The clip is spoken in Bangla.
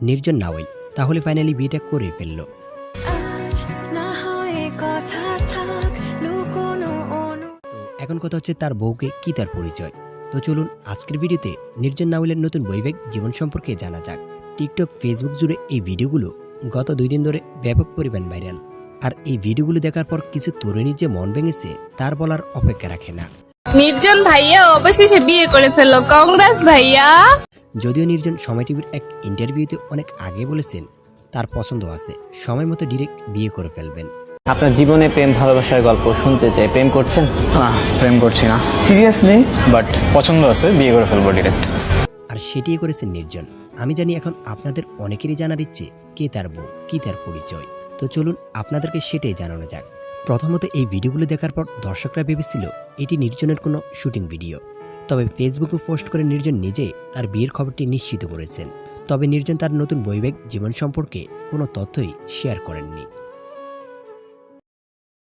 নির্জন নাওয়েল তাহলে ফাইনালি বিয়েটা করে ফেলল। এখন কথা হচ্ছে তার বউকে কি তার পরিচয়। তো চলুন আজকের ভিডিওতে নির্জন নাওয়েলের নতুন বৈবাহিক জীবন সম্পর্কে জানা যাক। টিকটক, ফেসবুক জুড়ে এই ভিডিওগুলো গত 2 দিন ধরে ব্যাপক পরিমাণ ভাইরাল। আর এই ভিডিওগুলো দেখার পর কিছু তরুণী যে মন ভেঙেছে তার বলার অপেক্ষা রাখে না। নির্জন ভাইয়া অবশেষে বিয়ে করে ফেললো, কংগ্রেস ভাইয়া। যদিও নির্জন সময় টিভির এক ইন্টারভিউতে অনেক আগে বলেছেন তার পছন্দ আছে, সময় মতো ডিরেক্ট বিয়ে করে ফেলবেন। আপনার জীবনে প্রেম ভালোবাসার গল্প শুনতে চাই। প্রেম করছেন? না, প্রেম করছি না, সিরিয়াসলি? বাট পছন্দ আছে, বিয়ে করে ফেলবো ডিরেক্ট। আর সেটিই করেছেন নির্জন। আমি জানি এখন আপনাদের অনেকেরই জানার ইচ্ছে কে তার বউ, কি তার পরিচয়। তো চলুন আপনাদেরকে সেটাই জানানো যাক। প্রথমত এই ভিডিওগুলো দেখার পর দর্শকরা ভেবেছিল এটি নির্জনের কোনো শুটিং ভিডিও। তবে ফেসবুকে পোস্ট করে নির্জন নিজে তার বিয়ের খবরটি নিশ্চিত করেছেন। তবে নির্জন তার নতুন বৈবাহিক জীবন সম্পর্কে কোনো তথ্যই শেয়ার করেননি।